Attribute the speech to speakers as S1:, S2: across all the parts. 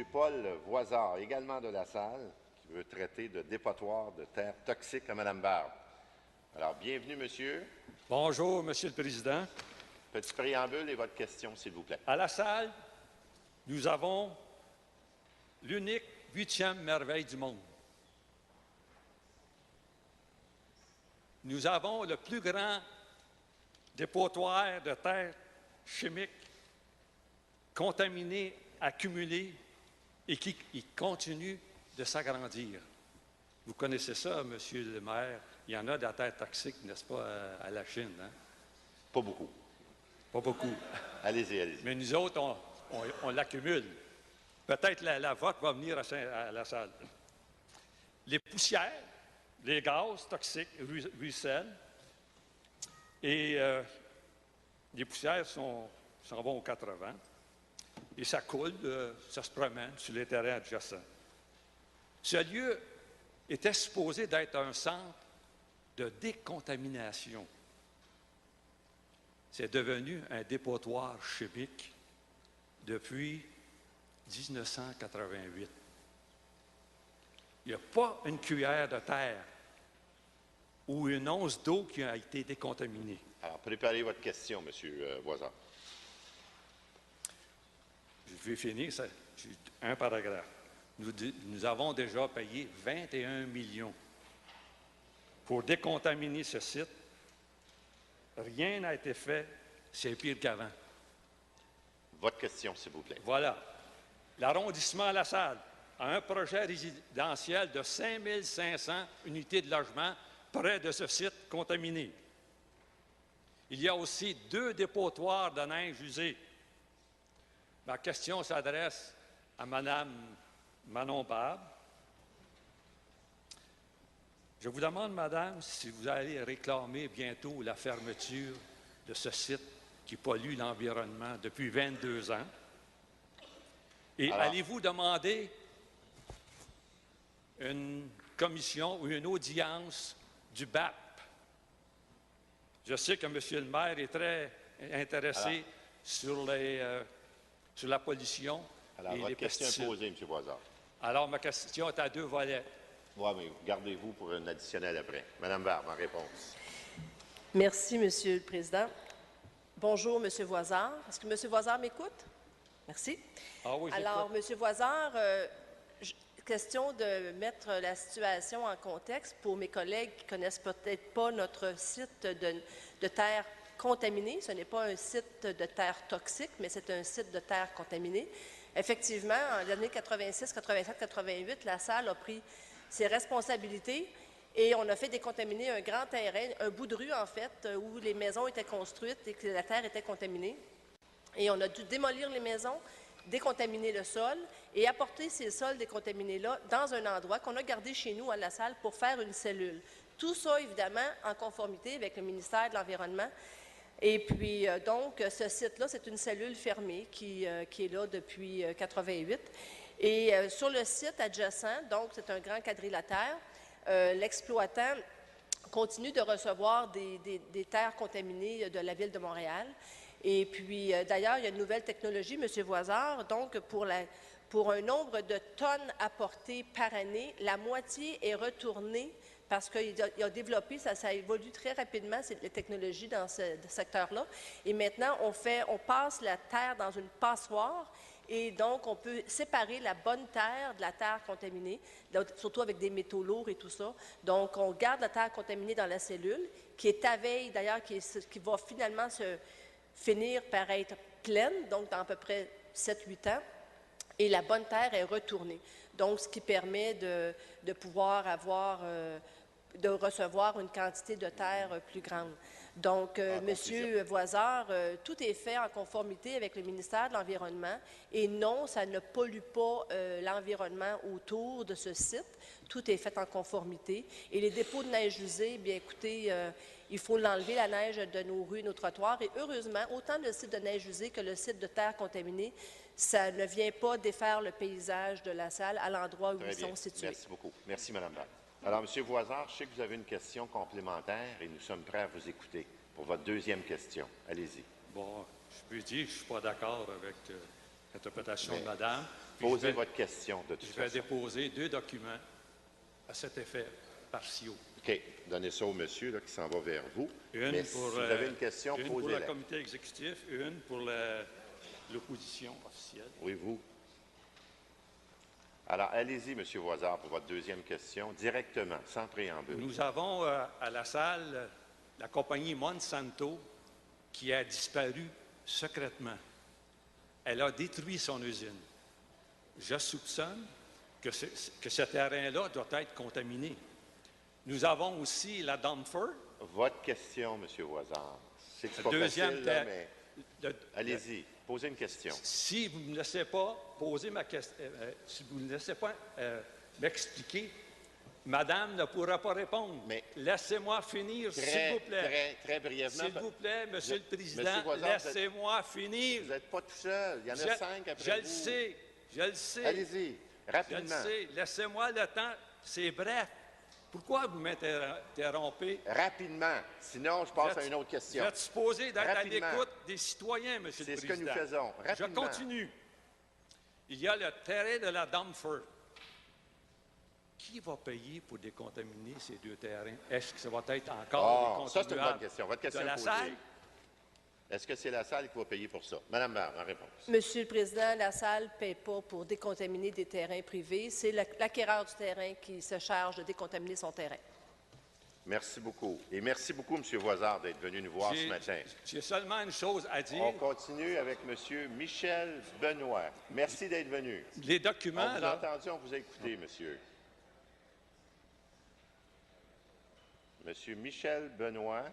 S1: Paul Voisard, également de la salle, qui veut traiter de dépotoir de terres toxiques à Mme Barbe. Alors, bienvenue, monsieur.
S2: Bonjour, Monsieur le Président.
S1: Petit préambule et votre question, s'il vous plaît.
S2: À la salle, nous avons l'unique 8e merveille du monde. Nous avons le plus grand dépotoir de terres chimiques contaminées, accumulées et qui continue de s'agrandir. Vous connaissez ça, Monsieur le maire. Il y en a de la terre toxique, n'est-ce pas, à la Chine, hein?
S1: Pas beaucoup.
S2: Pas beaucoup.
S1: Allez-y, allez-y.
S2: Mais nous autres, on l'accumule. Peut-être la vôtre va venir à la salle. Les poussières, les gaz toxiques ruissellent et les poussières s'en vont aux 80 et ça coule, ça se promène sur les terrains adjacents. Ce lieu était supposé d'être un centre de décontamination. C'est devenu un dépotoir chimique depuis 1988. Il n'y a pas une cuillère de terre ou une once d'eau qui a été décontaminée.
S1: Alors, préparez votre question, M. Voisard.
S2: Je vais finir, un paragraphe. Nous avons déjà payé 21 millions pour décontaminer ce site. Rien n'a été fait, c'est pire qu'avant.
S1: Votre question, s'il vous plaît.
S2: Voilà. L'arrondissement La Salle a un projet résidentiel de 5 500 unités de logement près de ce site contaminé. Il y a aussi 2 dépotoirs de neige usée. Ma question s'adresse à Mme Manon Barbe. Je vous demande, Madame, si vous allez réclamer bientôt la fermeture de ce site qui pollue l'environnement depuis 22 ans. Et allez-vous demander une commission ou une audience du BAP? Je sais que M. le maire est très intéressé sur la pollution
S1: Alors,
S2: et
S1: votre
S2: les
S1: question
S2: pesticides.
S1: est posée, M. Voisard.
S2: Alors, ma question est à 2 volets.
S1: Oui, mais gardez-vous pour une additionnelle après. Mme Barbe, en réponse.
S3: Merci, Monsieur le Président. Bonjour, Monsieur Voisard. Est-ce que Monsieur Voisard m'écoute? Merci.
S2: Ah oui,
S3: alors, Monsieur Voisard, question de mettre la situation en contexte pour mes collègues qui ne connaissent peut-être pas notre site de terre contaminée. Ce n'est pas un site de terre toxique, mais c'est un site de terre contaminée. Effectivement, en l'année 86, 87, 88, la Salle a pris ses responsabilités et on a fait décontaminer un grand terrain, un bout de rue en fait, où les maisons étaient construites et que la terre était contaminée. Et on a dû démolir les maisons, décontaminer le sol et apporter ces sols décontaminés-là dans un endroit qu'on a gardé chez nous à la Salle pour faire une cellule. Tout ça, évidemment, en conformité avec le ministère de l'Environnement. Et puis, donc, ce site-là, c'est une cellule fermée qui est là depuis 88. Et sur le site adjacent, donc, c'est un grand quadrilatère, l'exploitant continue de recevoir des terres contaminées de la Ville de Montréal. Et puis, d'ailleurs, il y a une nouvelle technologie, M. Voisard, donc, pour un nombre de tonnes apportées par année, la moitié est retournée parce qu'il a développé, ça évolue très rapidement, les technologies dans ce secteur-là. Et maintenant, on passe la terre dans une passoire et donc on peut séparer la bonne terre de la terre contaminée, surtout avec des métaux lourds et tout ça. Donc, on garde la terre contaminée dans la cellule, qui est à veille d'ailleurs, qui va finalement finir par être pleine, donc dans à peu près 7-8 ans. Et la bonne terre est retournée. Donc, ce qui permet de pouvoir de recevoir une quantité de terre plus grande. Donc, Monsieur Voisard, tout est fait en conformité avec le ministère de l'Environnement et non, ça ne pollue pas l'environnement autour de ce site. Tout est fait en conformité. Et les dépôts de neige usée, bien écoutez, il faut l'enlever, la neige de nos rues et nos trottoirs. Et heureusement, autant le site de neige usée que le site de terre contaminée, ça ne vient pas défaire le paysage de la Salle à l'endroit où ils sont situés.
S1: Merci beaucoup. Merci, Mme Barbe. Alors, M. Voisard, je sais que vous avez une question complémentaire et nous sommes prêts à vous écouter pour votre deuxième question. Allez-y.
S2: Bon, je peux dire que je ne suis pas d'accord avec l'interprétation de Madame.
S1: Posez votre question de toute
S2: Je vais
S1: façon.
S2: déposer 2 documents à cet effet partiaux.
S1: OK. Donnez ça au monsieur là, qui s'en va vers vous.
S2: Une
S1: Mais
S2: pour,
S1: si vous avez une question,
S2: une pour le
S1: posez-la.
S2: comité exécutif, une pour l'opposition officielle.
S1: Oui, vous. Alors, allez-y, M. Voisard, pour votre deuxième question, directement, sans préambule.
S2: Nous avons à la salle la compagnie Monsanto qui a disparu secrètement. Elle a détruit son usine. Je soupçonne que ce terrain-là doit être contaminé. Nous avons aussi la Dumford.
S1: Votre question, M. Voisard. C'est que c'est pas
S2: Deuxième
S1: facile, là,
S2: terre-
S1: mais
S2: le-
S1: allez-y, posez une question.
S2: Si vous ne me laissez pas poser ma question, si vous ne laissez pas m'expliquer, Madame ne pourra pas répondre.
S1: Mais-
S2: Laissez-moi finir, s'il vous plaît.
S1: Très brièvement.
S2: S'il vous plaît, Monsieur le Président,
S1: Monsieur Voisard,
S2: laissez-moi finir.
S1: Vous n'êtes pas tout seul. Il y en a 5 après
S2: Je
S1: vous.
S2: le sais, je le sais.
S1: Allez-y,
S2: Je le
S1: rapidement.
S2: sais. Laissez-moi le temps. C'est bref. Pourquoi vous m'interrompez?
S1: Rapidement. Sinon, je passe à une autre
S2: Vous
S1: question.
S2: êtes supposé d'être à
S1: Rapidement.
S2: l'écoute des citoyens, Monsieur le
S1: C'est ce
S2: Président.
S1: que nous faisons.
S2: Je
S1: Rapidement.
S2: continue. Il y a le terrain de la Dumford. Qui va payer pour décontaminer ces 2 terrains? Est-ce que ça va être encore les
S1: Ça, c'est une bonne
S2: contribuables
S1: question. Votre question
S2: de la
S1: est posée.
S2: salle?
S1: Est-ce que c'est la salle qui va payer pour ça? Madame Barre, en réponse.
S3: Monsieur le Président, la salle ne paie pas pour décontaminer des terrains privés. C'est l'acquéreur du terrain qui se charge de décontaminer son terrain.
S1: Merci beaucoup. Et merci beaucoup, M. Voisard, d'être venu nous voir ce matin.
S2: J'ai seulement une chose à dire.
S1: On continue avec M. Michel Benoît. Merci d'être venu.
S2: Les
S1: On
S2: documents,
S1: vous a
S2: là,
S1: entendu, on vous a écouté, monsieur. Monsieur Michel Benoît.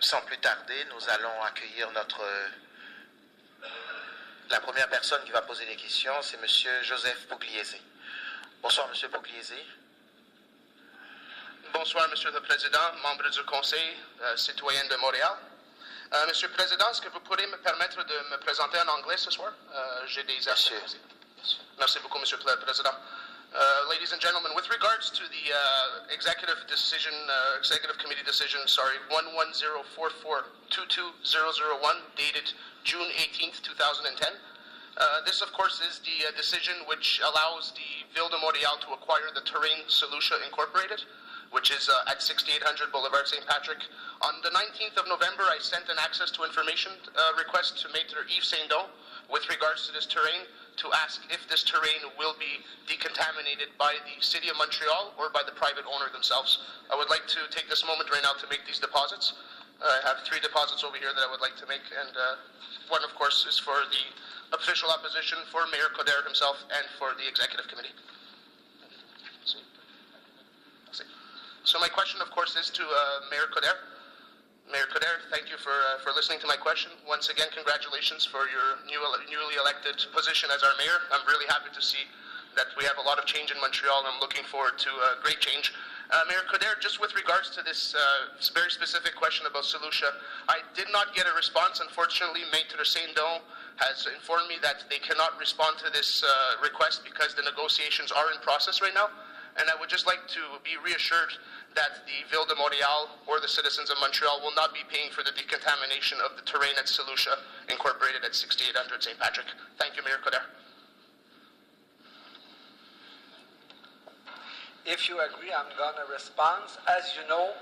S4: sans plus tarder, nous allons accueillir la première personne qui va poser des questions, c'est M. Joseph Pugliese. Bonsoir, M. Pugliese.
S5: Bonsoir, Monsieur le Président, membres du Conseil citoyen de Montréal. Monsieur le Président, est-ce que vous pourrez me permettre de me présenter en anglais ce soir? J'ai des accès. Merci beaucoup, Monsieur le Président. Ladies and gentlemen, with regards to the executive committee decision, 1104422001, dated June 18th, 2010. This, of course, is the decision which allows the Ville de Montréal to acquire the Terrain Solutia Incorporated, which is at 6800 Boulevard St. Patrick. On the 19th of November, I sent an access to information request to Maitre Yves Saint-Don with regards to this terrain, to ask if this terrain will be decontaminated by the City of Montreal or by the private owner themselves. I would like to take this moment right now to make these deposits. I have 3 deposits over here that I would like to make, and one, of course, is for the official opposition, for Mayor Coderre himself, and for the Executive Committee. So my question, of course, is to Mayor Coderre. Mayor Coderre, thank you for listening to my question. Once again, congratulations for your newly elected position as our mayor. I'm really happy to see that we have a lot of change in Montreal, and I'm looking forward to great change. Mayor Coderre, just with regards to this very specific question about Solutia, I did not get a response. Unfortunately, Maitre Saint-Don has informed me that they cannot respond to this request because the negotiations are in process right now. And I would just like to be reassured that the Ville de Montréal or the citizens of Montreal will not be paying for the decontamination of the terrain at Solutia, incorporated at 6800 St. Patrick. Thank you, Mayor Coderre.
S6: If you agree, I'm going to respond. As you know,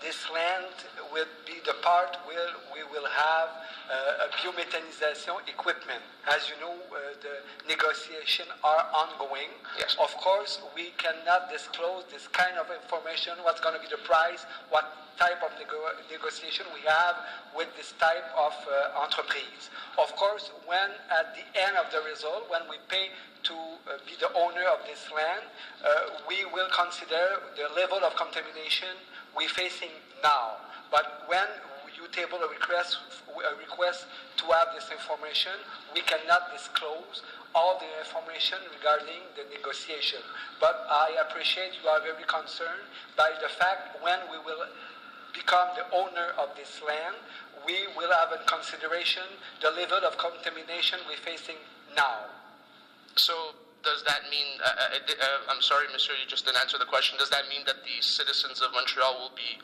S6: this land will be the part where we will have a biomethanization equipment. As you know, the negotiations are ongoing.
S5: Yes.
S6: Of course, we cannot disclose this kind of information, what's going to be the price, what type of negotiation we have with this type of entreprise. Of course, when at the end of the result, when we pay to be the owner of this land, we will consider the level of contamination we're facing now. But when you table a request to have this information, we cannot disclose all the information regarding the negotiation. But I appreciate you are very concerned by the fact when we will become the owner of this land, we will have in consideration the level of contamination we're facing now.
S5: So does that mean, I'm sorry, Monsieur, you just didn't answer the question. Does that mean that the citizens of Montreal will be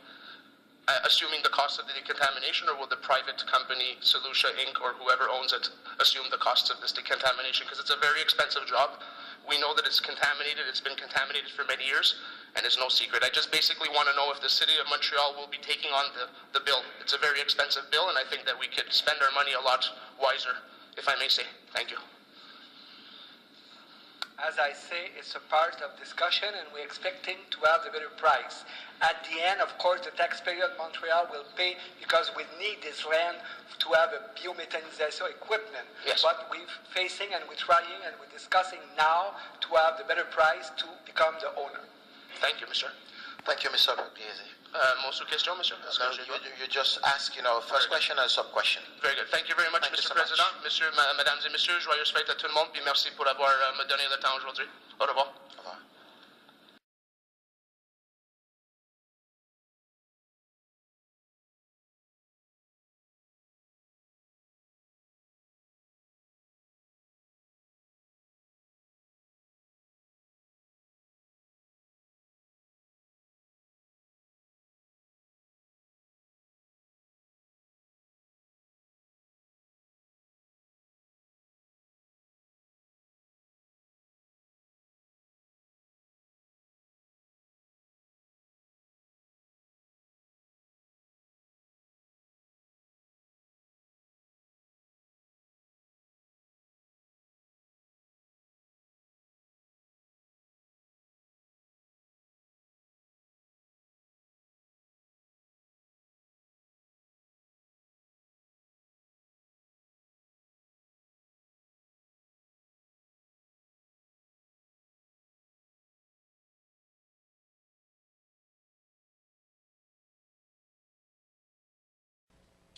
S5: assuming the cost of the decontamination, or will the private company, Solutia Inc., or whoever owns it, assume the costs of this decontamination? Because it's a very expensive job. We know that it's contaminated. It's been contaminated for many years, and it's no secret. I just basically want to know if the City of Montreal will be taking on the bill. It's a very expensive bill, and I think that we could spend our money a lot wiser, if I may say. Thank you.
S6: As I say, it's a part of discussion, and we're expecting to have a better price. At the end, of course, the taxpayer of Montreal will pay because we need this land to have a biomethanization equipment.
S5: Yes.
S6: But we're facing and we're trying and we're discussing now to have the better price to become the owner.
S5: Thank you, Monsieur.
S4: Thank you, Mr. Pugliese.
S5: Mon sous-question, Monsieur?
S4: You just ask, first question and sub-question.
S5: Very good. Thank you very much,
S4: Thank you
S5: Mr.
S4: so
S5: President.
S4: much.
S5: Monsieur, Mesdames et Messieurs, joyeuses fêtes à tout le monde, puis merci pour avoir me donné le temps aujourd'hui. Au revoir.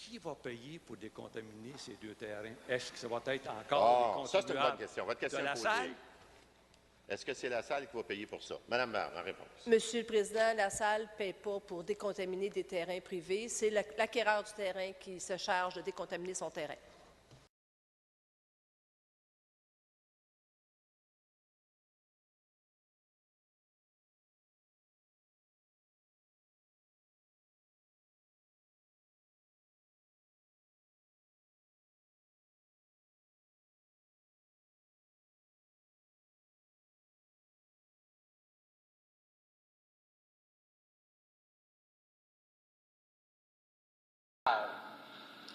S2: qui va payer pour décontaminer ces 2 terrains? Est-ce que ça va être encore les
S1: ça, c'est une bonne
S2: contribuables
S1: question. Votre question
S2: de la
S1: est posée.
S2: salle?
S1: Est-ce que c'est la salle qui va payer pour ça? Madame Barbe, en réponse.
S3: Monsieur le Président, la salle ne paie pas pour décontaminer des terrains privés. C'est l'acquéreur du terrain qui se charge de décontaminer son terrain.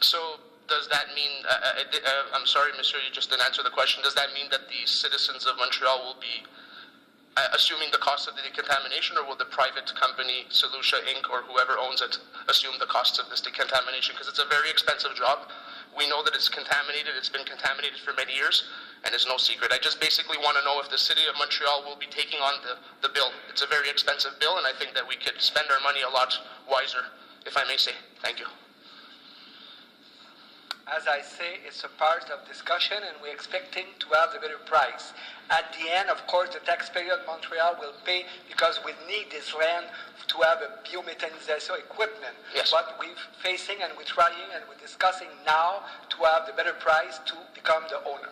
S5: So does that mean, I'm sorry, Monsieur, you just didn't answer the question. Does that mean that the citizens of Montreal will be assuming the cost of the decontamination, or will the private company, Solutia Inc., or whoever owns it, assume the costs of this decontamination? Because it's a very expensive job. We know that it's contaminated. It's been contaminated for many years, and it's no secret. I just basically want to know if the City of Montreal will be taking on the bill. It's a very expensive bill, and I think that we could spend our money a lot wiser, if I may say. Thank you.
S6: As I say, it's a part of discussion, and we're expecting to have the better price. At the end, of course, the taxpayer of Montreal will pay because we need this land to have a biomethanization equipment.
S5: Yes.
S6: But we're facing and we're trying and we're discussing now to have the better price to become the owner.